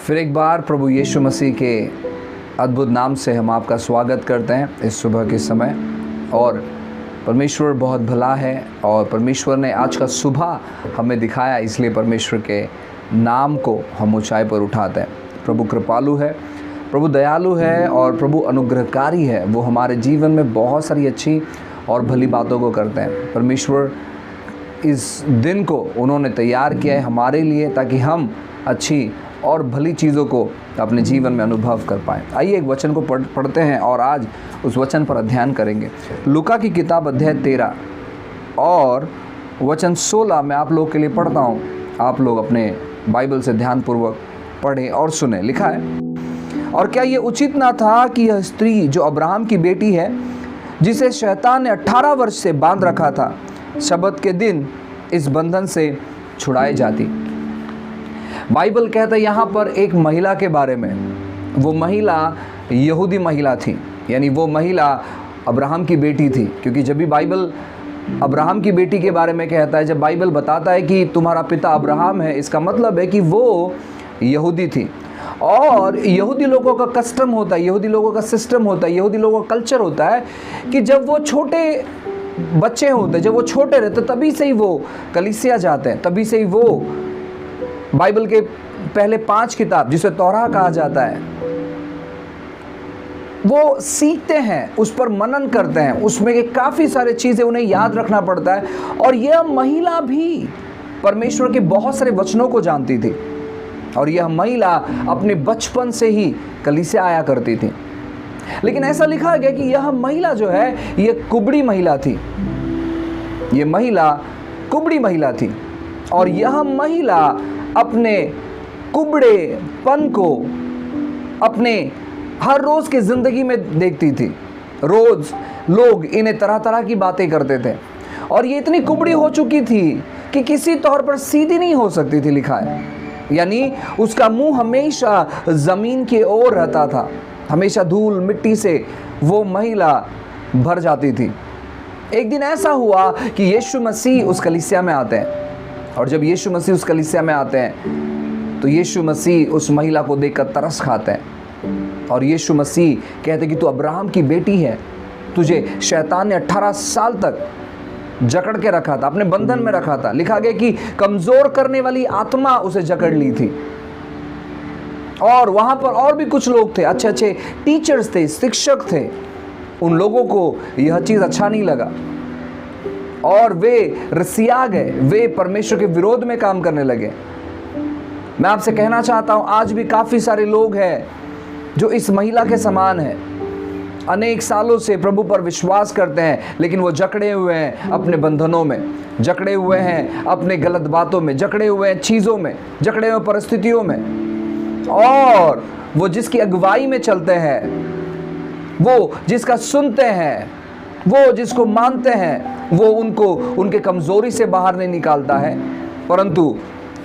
फिर एक बार प्रभु यीशु मसीह के अद्भुत नाम से हम आपका स्वागत करते हैं इस सुबह के समय। और परमेश्वर बहुत भला है और परमेश्वर ने आज का सुबह हमें दिखाया, इसलिए परमेश्वर के नाम को हम ऊंचाई पर उठाते हैं। प्रभु कृपालु है, प्रभु दयालु है और प्रभु अनुग्रहकारी है। वो हमारे जीवन में बहुत सारी अच्छी और भली बातों को करते हैं। परमेश्वर इस दिन को उन्होंने तैयार किया है हमारे लिए, ताकि हम अच्छी और भली चीज़ों को अपने जीवन में अनुभव कर पाएँ। आइए एक वचन को पढ़ते हैं और आज उस वचन पर अध्ययन करेंगे। लूका की किताब अध्याय 13 और वचन 16 मैं आप लोग के लिए पढ़ता हूँ। आप लोग अपने बाइबल से ध्यानपूर्वक पढ़ें और सुने। लिखा है, और क्या ये उचित ना था कि यह स्त्री जो अब्राहम की बेटी है, जिसे शैतान ने 18 वर्ष से बांध रखा था, शब्बत के दिन इस बंधन से छुड़ाई जाती। बाइबल कहता है यहाँ पर एक महिला के बारे में। वो महिला यहूदी महिला थी, यानी वो महिला अब्राहम की बेटी थी। क्योंकि जब भी बाइबल अब्राहम की बेटी के बारे में कहता है, जब बाइबल बताता है कि तुम्हारा पिता अब्राहम है, इसका मतलब है कि वो यहूदी थी। और यहूदी लोगों का कस्टम होता है, यहूदी लोगों का सिस्टम होता है, यहूदी लोगों का कल्चर होता है कि जब वो छोटे बच्चे होते, जब वो छोटे रहते, तभी से ही वो कलीसिया जाते हैं, तभी से ही वो बाइबल के पहले 5 किताब जिसे तौराह कहा जाता है, वो सीखते हैं, उस पर मनन करते हैं। उसमें के काफ़ी सारे चीज़ें उन्हें याद रखना पड़ता है। और यह महिला भी परमेश्वर के बहुत सारे वचनों को जानती थी। और यह महिला अपने बचपन से ही कलीसिया आया करती थी। लेकिन ऐसा लिखा गया कि यह महिला जो है, यह कुबड़ी महिला थी। यह महिला कुबड़ी महिला थी। और यह महिला अपने कुबड़ेपन को अपने हर रोज़ की ज़िंदगी में देखती थी। रोज़ लोग इन्हें तरह तरह की बातें करते थे। और ये इतनी कुबड़ी हो चुकी थी कि किसी तौर पर सीधी नहीं हो सकती थी। लिखा है, यानी उसका मुंह हमेशा ज़मीन की ओर रहता था, हमेशा धूल मिट्टी से वो महिला भर जाती थी। एक दिन ऐसा हुआ कि यीशु मसीह उस कलीसिया में आते हैं। और जब यीशु मसीह उस कलीसिया में आते हैं तो यीशु मसीह उस महिला को देखकर तरस खाते हैं। और यीशु मसीह कहते कि तू अब्राहम की बेटी है, तुझे शैतान ने 18 साल तक जकड़ के रखा था, अपने बंधन में रखा था। लिखा गया कि कमज़ोर करने वाली आत्मा उसे जकड़ ली थी। और वहाँ पर और भी कुछ लोग थे, अच्छे अच्छे टीचर्स थे, शिक्षक थे। उन लोगों को यह चीज़ अच्छा नहीं लगा और वे रसिया गए, वे परमेश्वर के विरोध में काम करने लगे। मैं आपसे कहना चाहता हूँ, आज भी काफ़ी सारे लोग हैं जो इस महिला के समान हैं। अनेक सालों से प्रभु पर विश्वास करते हैं, लेकिन वो जकड़े हुए हैं अपने बंधनों में, जकड़े हुए हैं अपने गलत बातों में, जकड़े हुए हैं चीज़ों में, जकड़े हुए परिस्थितियों में। और वो जिसकी अगुवाई में चलते हैं, वो जिसका सुनते हैं, वो जिसको मानते हैं, वो उनको उनके कमज़ोरी से बाहर नहीं निकालता है, परंतु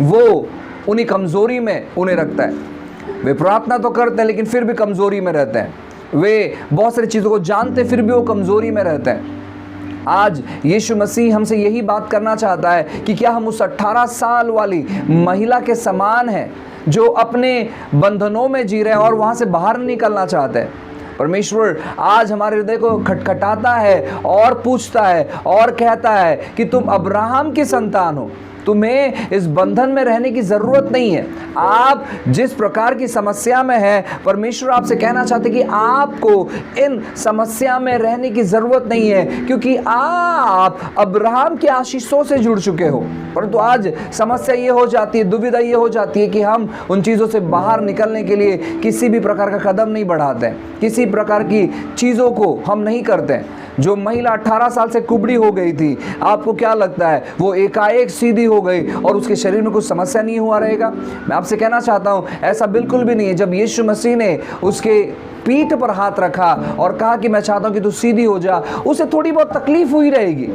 वो उन्हीं कमज़ोरी में उन्हें रखता है। वे प्रार्थना तो करते हैं, लेकिन फिर भी कमज़ोरी में रहते हैं। वे बहुत सारी चीज़ों को जानते, फिर भी वो कमज़ोरी में रहते हैं। आज यीशु मसीह हमसे यही बात करना चाहता है कि क्या हम उस 18 साल वाली महिला के समान हैं, जो अपने बंधनों में जी रहे हैं और वहाँ से बाहर निकलना चाहते हैं। परमेश्वर आज हमारे हृदय को खटखटाता है और पूछता है और कहता है कि तुम अब्राहम की संतान हो, तुम्हें इस बंधन में रहने की ज़रूरत नहीं है। आप जिस प्रकार की समस्या में है, परमेश्वर आपसे कहना चाहते कि आपको इन समस्या में रहने की ज़रूरत नहीं है, क्योंकि आप अब्राहम के आशीषों से जुड़ चुके हो। परंतु आज समस्या ये हो जाती है, दुविधा ये हो जाती है कि हम उन चीज़ों से बाहर निकलने के लिए किसी भी प्रकार का कदम नहीं बढ़ाते हैं, किसी प्रकार की चीज़ों को हम नहीं करते हैं। जो महिला 18 साल से कुबड़ी हो गई थी, आपको क्या लगता है वो एकाएक सीधी हो गई और उसके शरीर में कुछ समस्या नहीं हुआ रहेगा? मैं आपसे कहना चाहता हूँ, ऐसा बिल्कुल भी नहीं है। जब यीशु मसीह ने उसके पीठ पर हाथ रखा और कहा कि मैं चाहता हूँ कि तू सीधी हो जा, उसे थोड़ी बहुत तकलीफ हुई रहेगी,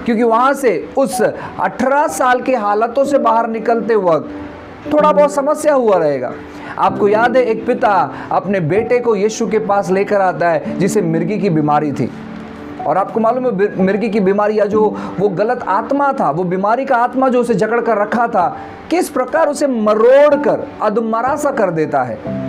क्योंकि वहाँ से उस 18 साल की हालतों से बाहर निकलते वक्त थोड़ा बहुत समस्या हुआ रहेगा। आपको याद है, एक पिता अपने बेटे को यीशु के पास लेकर आता है जिसे मिर्गी की बीमारी थी। और आपको मालूम है मिर्गी की बीमारी या जो वो गलत आत्मा था, वो बीमारी का आत्मा जो उसे जकड़ कर रखा था, किस प्रकार उसे मरोड़ कर अधमरा सा कर देता है।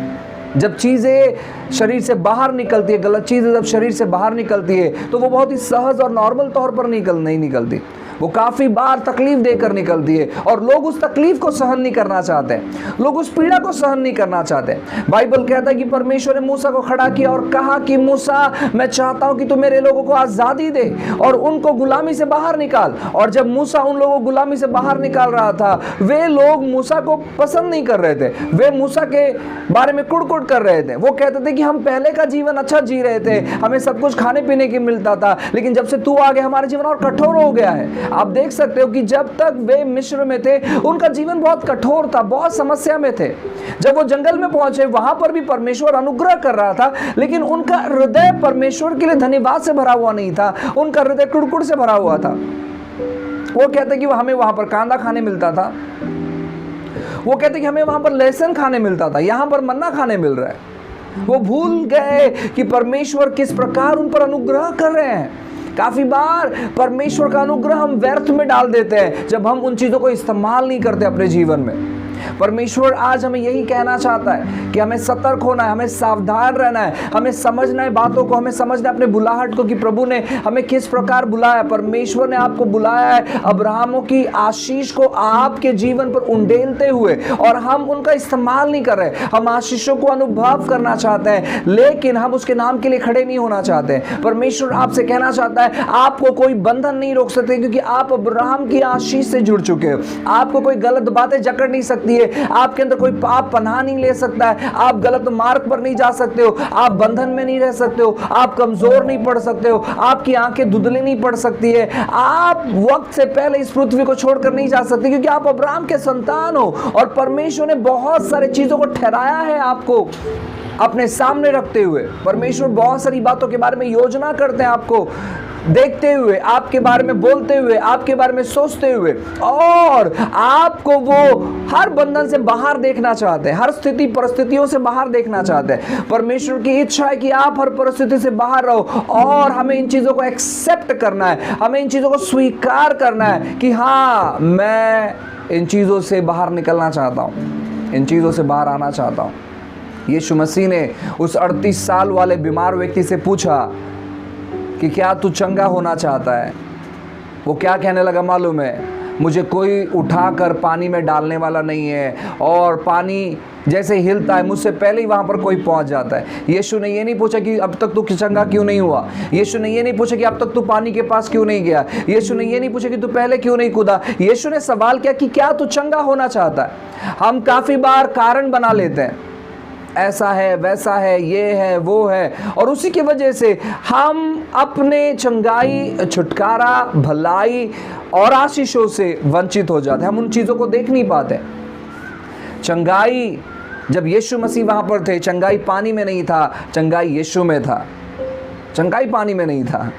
जब चीज़ें शरीर से बाहर निकलती है, गलत चीज़ें जब शरीर से बाहर निकलती है तो वो बहुत ही सहज और नॉर्मल तौर पर नहीं निकलती, वो काफ़ी बार तकलीफ देकर निकलती है और लोग उस तकलीफ को सहन नहीं करना चाहते, लोग उस पीड़ा को सहन नहीं करना चाहते। बाइबल कहता है कि परमेश्वर ने मूसा को खड़ा किया और कहा कि मूसा, मैं चाहता हूं कि तू मेरे लोगों को आज़ादी दे और उनको गुलामी से बाहर निकाल। और जब मूसा उन लोगों को गुलामी से बाहर निकाल रहा था, वे लोग मूसा को पसंद नहीं कर रहे थे, वे मूसा के बारे में कुड़कुड़ कर रहे थे। वो कहते थे कि हम पहले का जीवन अच्छा जी रहे थे, हमें सब कुछ खाने पीने की मिलता था, लेकिन जब से तू आ गया हमारा जीवन और कठोर हो गया है। आप देख सकते हो कि जब तक वे मिस्र में थे उनका जीवन बहुत कठोर था, बहुत समस्या में थे। जब वो जंगल में पहुंचे वहां पर भी परमेश्वर अनुग्रह कर रहा था, लेकिन उनका हृदय परमेश्वर के लिए धन्यवाद से भरा हुआ नहीं था, उनका हृदय कुड़कुड़ से भरा हुआ था। वो कहते कि हमें वहां पर कांदा खाने मिलता था, वो कहते कि हमें वहां पर लहसुन खाने मिलता था, यहां पर मन्ना खाने मिल रहा है। वो भूल गए कि परमेश्वर किस प्रकार उन पर अनुग्रह कर रहे हैं। काफी बार परमेश्वर का अनुग्रह हम व्यर्थ में डाल देते हैं जब हम उन चीजों को इस्तेमाल नहीं करते अपने जीवन में। परमेश्वर आज हमें यही कहना चाहता है कि हमें सतर्क होना है, हमें सावधान रहना है, हमें समझना है बातों को, हमें समझना है अपने बुलाहट को कि प्रभु ने हमें किस प्रकार बुलाया। परमेश्वर ने आपको बुलाया है अब्राहमों की आशीष को आपके जीवन पर उंडेलते हुए, और हम उनका इस्तेमाल नहीं कर रहे। हम आशीषों को अनुभव करना चाहते हैं लेकिन हम उसके नाम के लिए खड़े नहीं होना चाहते। परमेश्वर आपसे कहना चाहता है आपको कोई बंधन नहीं रोक सकते, क्योंकि आप अब्राहम की आशीष से जुड़ चुके हो। आपको कोई गलत बातें जकड़ नहीं सकती है, आपके अंदर कोई पाप पनाह नहीं ले सकता है, आप गलत मार्ग पर नहीं जा सकते हो, आप बंधन में नहीं रह सकते हो, आप कमजोर नहीं पड़ सकते हो, आपकी आंखें धुंधली नहीं पड़ सकती है, आप वक्त से पहले इस पृथ्वी को छोड़कर नहीं जा सकते, क्योंकि आप अब्राहम के संतान हो। और परमेश्वर ने बहुत सारी चीजों को ठहराया है आपको अपने सामने रखते हुए। परमेश्वर बहुत सारी बातों के बारे में योजना करते हैं, आपको देखते हुए, आपके बारे में बोलते हुए, आपके बारे में सोचते हुए, और आपको वो हर बंधन से बाहर देखना चाहते हैं, हर स्थिति परिस्थितियों से बाहर देखना चाहते हैं। परमेश्वर की इच्छा है कि आप हर परिस्थिति से बाहर रहो, और हमें इन चीजों को एक्सेप्ट करना है, हमें इन चीजों को स्वीकार करना है कि हाँ, मैं इन चीजों से बाहर निकलना चाहता हूं, इन चीजों से बाहर आना चाहता हूं। यीशु मसीह ने उस 38 साल वाले बीमार व्यक्ति से पूछा कि क्या तू चंगा होना चाहता है? वो क्या कहने लगा मालूम है? मुझे कोई उठाकर पानी में डालने वाला नहीं है, और पानी जैसे हिलता है मुझसे पहले ही वहाँ पर कोई पहुँच जाता है। यीशु ने ये नहीं पूछा कि अब तक तू चंगा क्यों नहीं हुआ, यीशु ने ये नहीं पूछा कि अब तक तू पानी के पास क्यों नहीं गया, यीशु ने ये नहीं पूछा कि तू पहले क्यों नहीं कूदा। यीशु ने सवाल किया कि क्या तू चंगा होना चाहता है? हम काफ़ी बार कारण बना लेते हैं, ऐसा है, वैसा है, ये है, वो है, और उसी की वजह से हम अपने चंगाई, छुटकारा, भलाई और आशीषों से वंचित हो जाते हैं। हम उन चीज़ों को देख नहीं पाते। चंगाई, जब यीशु मसीह वहाँ पर थे, चंगाई पानी में नहीं था, चंगाई यीशु में था। चंगाई पानी में नहीं था।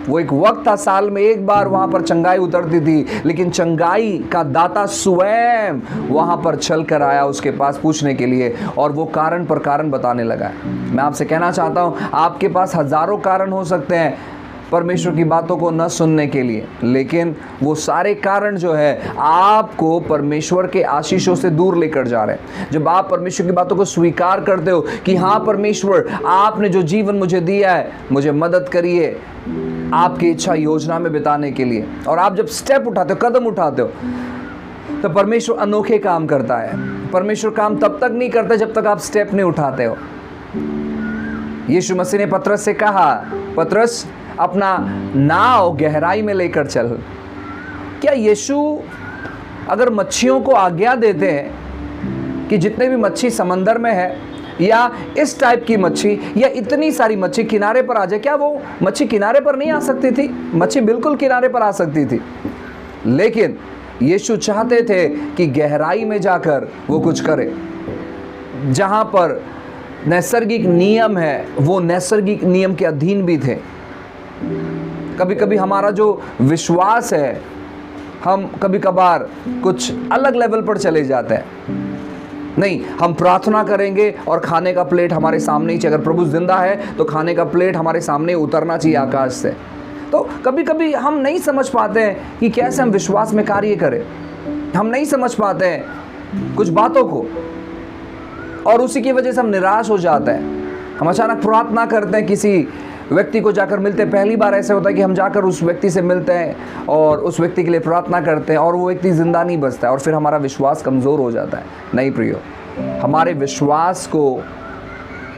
वो एक वक्त था, साल में एक बार वहाँ पर चंगाई उतरती थी, लेकिन चंगाई का दाता स्वयं वहाँ पर चल कर आया उसके पास पूछने के लिए, और वो कारण पर कारण बताने लगा। मैं आपसे कहना चाहता हूँ, आपके पास हजारों कारण हो सकते हैं परमेश्वर की बातों को न सुनने के लिए, लेकिन वो सारे कारण जो है आपको परमेश्वर के आशीषों से दूर लेकर जा रहे हैं। जब आप परमेश्वर की बातों को स्वीकार करते हो कि हाँ परमेश्वर, आपने जो जीवन मुझे दिया है, मुझे मदद करिए आपकी इच्छा योजना में बिताने के लिए, और आप जब स्टेप उठाते हो, कदम उठाते हो, तो परमेश्वर अनोखे काम करता है। परमेश्वर काम तब तक नहीं करता जब तक आप स्टेप नहीं उठाते हो। यीशु मसीह ने पतरस से कहा, पतरस अपना नाव गहराई में लेकर चल। क्या यीशु अगर मच्छियों को आज्ञा देते हैं कि जितने भी मच्छी समंदर में है, या इस टाइप की मच्छी, या इतनी सारी मच्छी किनारे पर आ जाए, क्या वो मच्छी किनारे पर नहीं आ सकती थी? मच्छी बिल्कुल किनारे पर आ सकती थी, लेकिन यीशु चाहते थे कि गहराई में जाकर वो कुछ करे। जहाँ पर नैसर्गिक नियम है, वो नैसर्गिक नियम के अधीन भी थे। कभी कभी हमारा जो विश्वास है, हम कभी कभार कुछ अलग लेवल पर चले जाते हैं। नहीं, हम प्रार्थना करेंगे और खाने का प्लेट हमारे सामने ही चाहिए। अगर प्रभु जिंदा है तो खाने का प्लेट हमारे सामने उतरना चाहिए आकाश से। तो कभी कभी हम नहीं समझ पाते हैं कि कैसे हम विश्वास में कार्य करें। हम नहीं समझ पाते हैं कुछ बातों को, और उसी की वजह से हम निराश हो जाते हैं। हम अचानक प्रार्थना करते हैं, किसी व्यक्ति को जाकर मिलते हैं। पहली बार ऐसा होता है कि हम जाकर उस व्यक्ति से मिलते हैं और उस व्यक्ति के लिए प्रार्थना करते हैं और वो व्यक्ति जिंदा नहीं बचता है, और फिर हमारा विश्वास कमज़ोर हो जाता है। नहीं प्रियो, हमारे विश्वास को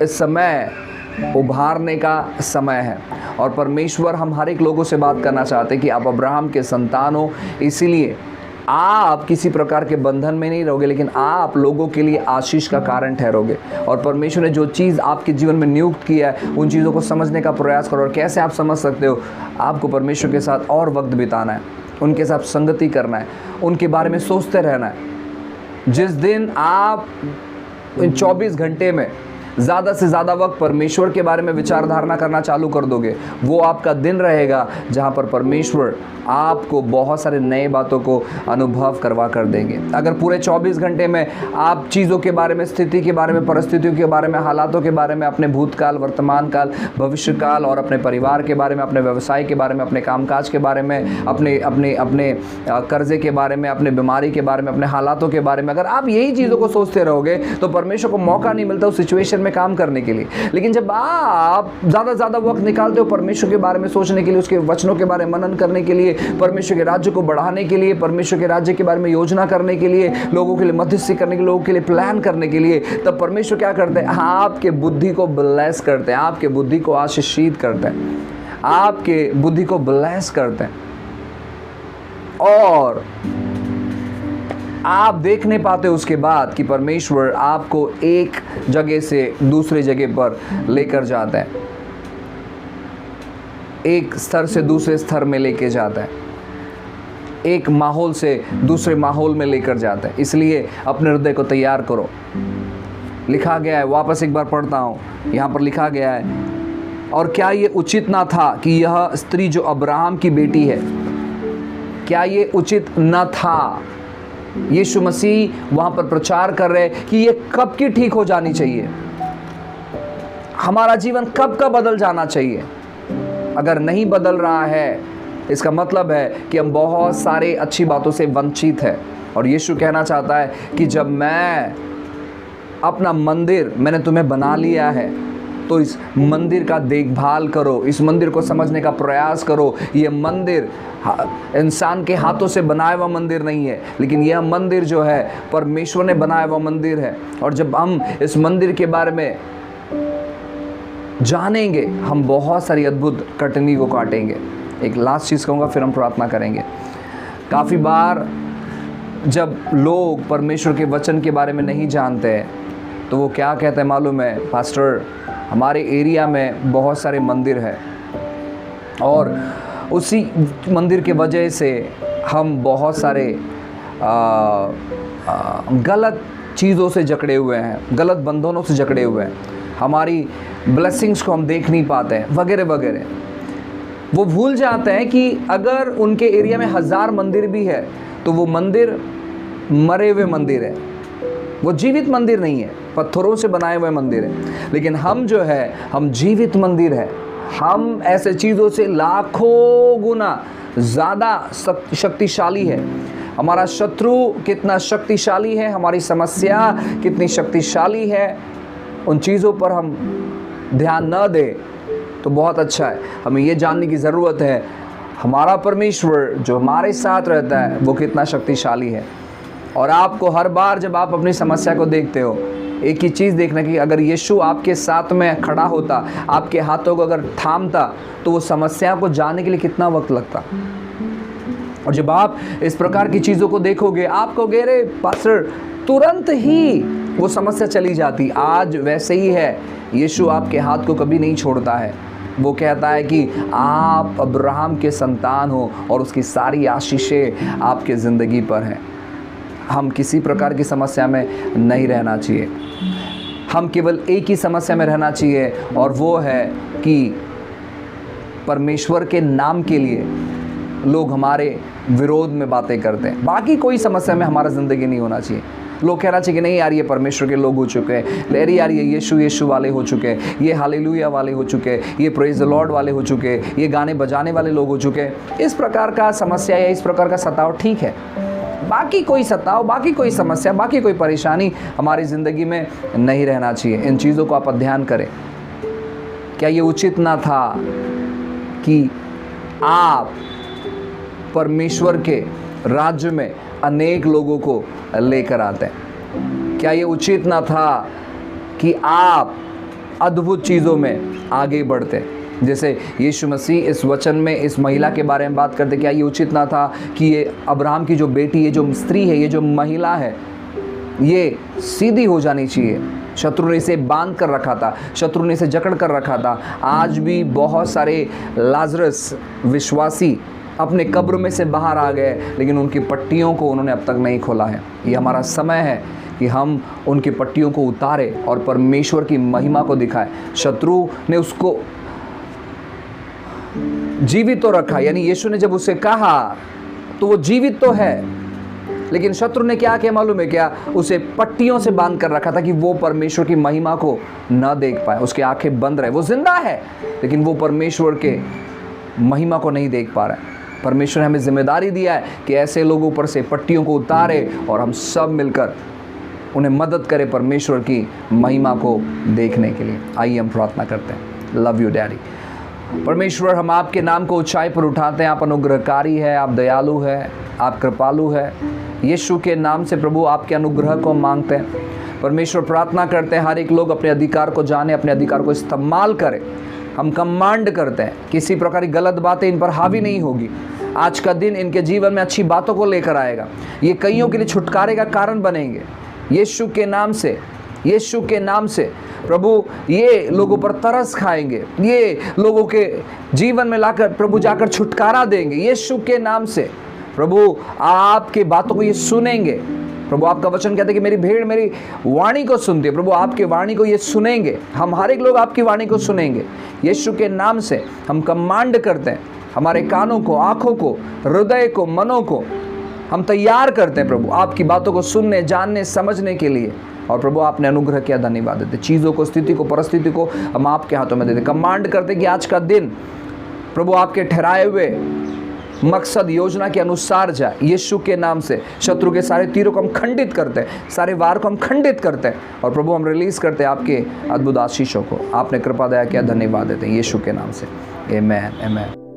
इस समय उभारने का समय है, और परमेश्वर हम हर एक लोगों से बात करना चाहते हैं कि आप अब्राहम के संतान हो, इसीलिए आप किसी प्रकार के बंधन में नहीं रहोगे, लेकिन आप लोगों के लिए आशीष का कारण ठहरोगे। और परमेश्वर ने जो चीज़ आपके जीवन में नियुक्त किया है, उन चीज़ों को समझने का प्रयास करो। और कैसे आप समझ सकते हो? आपको परमेश्वर के साथ और वक्त बिताना है, उनके साथ संगति करना है, उनके बारे में सोचते रहना है। जिस दिन आप इन 24 घंटे में ज़्यादा से ज़्यादा वक्त परमेश्वर के बारे में विचार धारणा करना चालू कर दोगे, वो आपका दिन रहेगा जहाँ पर परमेश्वर आपको बहुत सारे नए बातों को अनुभव करवा कर देंगे। अगर पूरे 24 घंटे में आप चीज़ों के बारे में, स्थिति के बारे में, परिस्थितियों के बारे में, हालातों के बारे में, अपने भूतकाल, वर्तमान काल, भविष्य काल और अपने परिवार के बारे में, अपने व्यवसाय के बारे में, अपने कामकाज के बारे में, अपने कर्जे के बारे में, अपने बीमारी के बारे में, अपने हालातों के बारे में, अगर आप यही चीज़ों को सोचते रहोगे तो परमेश्वर को मौका नहीं मिलता उस सिचुएशन में काम करने के लिए। लेकिन जब आप ज़्यादा वक्त निकालते हो परमेश्वर के बारे में सोचने के लिए, उसके वचनों के बारे में मनन करने के लिए, परमेश्वर के राज्य को बढ़ाने के लिए, परमेश्वर के राज्य के बारे में योजना करने के लिए, लोगों के लिए मध्यस्थी करने के लिए, लोगों के लिए प्लान करने के लिए, तब परमेश्वर क्या करते हैं? आपके बुद्धि को ब्लेस करते हैं, आपके बुद्धि को आशीषित करते हैं, आपके बुद्धि को ब्लेस करते हैं, और आप देख नहीं पाते उसके बाद कि परमेश्वर आपको एक जगह से दूसरे जगह पर लेकर जाता है, एक स्तर से दूसरे स्तर में लेके जाता है, एक माहौल से दूसरे माहौल में लेकर जाता है। इसलिए अपने हृदय को तैयार करो। लिखा गया है, वापस एक बार पढ़ता हूँ, यहाँ पर लिखा गया है, और क्या ये उचित ना था कि यह स्त्री जो अब्राहम की बेटी है, क्या ये उचित न था? यीशु मसीह वहाँ पर प्रचार कर रहे कि ये कब की ठीक हो जानी चाहिए, हमारा जीवन कब का बदल जाना चाहिए। अगर नहीं बदल रहा है, इसका मतलब है कि हम बहुत सारे अच्छी बातों से वंचित हैं। और यीशु कहना चाहता है कि जब मैं अपना मंदिर मैंने तुम्हें बना लिया है, तो इस मंदिर का देखभाल करो, इस मंदिर को समझने का प्रयास करो। ये मंदिर इंसान के हाथों से बनाया हुआ मंदिर नहीं है, लेकिन यह मंदिर जो है परमेश्वर ने बनाया हुआ मंदिर है। और जब हम इस मंदिर के बारे में जानेंगे, हम बहुत सारी अद्भुत कटनी को काटेंगे। एक लास्ट चीज़ कहूँगा, फिर हम प्रार्थना करेंगे। काफ़ी बार जब लोग परमेश्वर के वचन के बारे में नहीं जानते हैं, तो वो क्या कहते हैं मालूम है? पास्टर, हमारे एरिया में बहुत सारे मंदिर हैं, और उसी मंदिर के वजह से हम बहुत सारे गलत चीज़ों से जकड़े हुए हैं, गलत बंधनों से जकड़े हुए हैं, हमारी ब्लेसिंग्स को हम देख नहीं पाते हैं, वगैरह वगैरह। वो भूल जाते हैं कि अगर उनके एरिया में 1000 मंदिर भी है, तो वो मंदिर मरे हुए मंदिर है, वो जीवित मंदिर नहीं है, पत्थरों से बनाए हुए मंदिर है। लेकिन हम जो है, हम जीवित मंदिर है। हम ऐसे चीज़ों से लाखों गुना ज़्यादा शक्तिशाली है। हमारा शत्रु कितना शक्तिशाली है, हमारी समस्या कितनी शक्तिशाली है, उन चीज़ों पर हम ध्यान न दें तो बहुत अच्छा है। हमें ये जानने की ज़रूरत है हमारा परमेश्वर जो हमारे साथ रहता है वो कितना शक्तिशाली है। और आपको हर बार जब आप अपनी समस्या को देखते हो, एक ही चीज़ देखना कि अगर यीशु आपके साथ में खड़ा होता, आपके हाथों को अगर थामता, तो वो समस्या को जानने के लिए कितना वक्त लगता। और जब आप इस प्रकार की चीज़ों को देखोगे, आप कहोगे अरे पास्टर, तुरंत ही वो समस्या चली जाती। आज वैसे ही है, यीशु आपके हाथ को कभी नहीं छोड़ता है। वो कहता है कि आप अब्राहम के संतान हो और उसकी सारी आशीषें आपके ज़िंदगी पर हैं। हम किसी प्रकार की समस्या में नहीं रहना चाहिए, हम केवल एक ही समस्या में रहना चाहिए, और वो है कि परमेश्वर के नाम के लिए लोग हमारे विरोध में बातें करते हैं। बाकी कोई समस्या में हमारा ज़िंदगी नहीं होना चाहिए। लोग कहना चाहिए कि नहीं यार ये परमेश्वर के लोग हो चुके हैं, अरे यार ये यीशु वाले हो चुके हैं, ये हालेलुया वाले हो चुके हैं, ये प्रेज द लॉर्ड वाले हो चुके हैं, ये गाने बजाने वाले लोग हो चुके हैं। इस प्रकार का समस्या या इस प्रकार का सताव ठीक है, बाकी कोई सताव, बाकी कोई समस्या, बाकी कोई परेशानी हमारी ज़िंदगी में नहीं रहना चाहिए। इन चीज़ों को आप अध्ययन करें। क्या ये उचित ना था कि आप परमेश्वर के राज्य में अनेक लोगों को लेकर आते हैं? क्या ये उचित ना था कि आप अद्भुत चीज़ों में आगे बढ़ते? जैसे यीशु मसीह इस वचन में इस महिला के बारे में बात करते, क्या ये उचित ना था कि ये अब्राहम की जो बेटी, ये जो स्त्री है, ये जो महिला है, ये सीधी हो जानी चाहिए? शत्रु ने इसे बांध कर रखा था, शत्रु ने इसे जकड़ कर रखा था। आज भी बहुत सारे लाजरस विश्वासी अपने कब्र में से बाहर आ गए, लेकिन उनकी पट्टियों को उन्होंने अब तक नहीं खोला है। ये हमारा समय है कि हम उनकी पट्टियों को उतारें और परमेश्वर की महिमा को दिखाएं। शत्रु ने उसको जीवित तो रखा, यानी यीशु ने जब उसे कहा तो वो जीवित तो है, लेकिन शत्रु ने क्या किया मालूम है क्या? उसे पट्टियों से बांध कर रखा था कि वो परमेश्वर की महिमा को न देख पाए, उसकी आंखें बंद रहे। वो जिंदा है लेकिन वो परमेश्वर के महिमा को नहीं देख पा रहा है। परमेश्वर ने हमें जिम्मेदारी दिया है कि ऐसे लोगों पर से पट्टियों को उतारे और हम सब मिलकर उन्हें मदद करें परमेश्वर की महिमा को देखने के लिए। आइए हम प्रार्थना करते हैं। Love you daddy. परमेश्वर, हम आपके नाम को ऊंचाई पर उठाते हैं। आप अनुग्रहकारी है, आप दयालु है, आप कृपालु है। यीशु के नाम से प्रभु आपके अनुग्रह को मांगते हैं। परमेश्वर, प्रार्थना करते हैं हर एक लोग अपने अधिकार को जाने, अपने अधिकार को इस्तेमाल करें। हम कमांड करते हैं किसी प्रकार की गलत बातें इन पर हावी नहीं होगी। आज का दिन इनके जीवन में अच्छी बातों को लेकर आएगा। ये कईयों के लिए छुटकारे का कारण बनेंगे यीशु के नाम से। यीशु के नाम से प्रभु ये लोगों पर तरस खाएंगे, ये लोगों के जीवन में लाकर प्रभु जाकर छुटकारा देंगे यीशु के नाम से। प्रभु आपके बातों को ये सुनेंगे। प्रभु आपका वचन कहते हैं कि मेरी भेड़ मेरी वाणी को सुनती है। प्रभु आपके वाणी को ये सुनेंगे। हम हर एक लोग आपकी वाणी को सुनेंगे यीशु के नाम से। हम कमांड करते हैं, हमारे कानों को, आँखों को, हृदय को, मनों को हम तैयार करते हैं प्रभु आपकी बातों को सुनने, जानने, समझने के लिए। और प्रभु आपने अनुग्रह किया, धन्यवाद देते। चीज़ों को, स्थिति को, परिस्थिति को हम आपके हाथों में देते। कमांड करते कि आज का दिन प्रभु आपके ठहराए हुए मकसद, योजना के अनुसार जाए यीशु के नाम से। शत्रु के सारे तीरों को हम खंडित करते हैं, सारे वार को हम खंडित करते हैं और प्रभु हम रिलीज करते हैं आपके अद्भुत आशीषों को। आपने कृपा दया किया, धन्यवाद देते हैं यीशु के नाम से। आमेन, आमेन।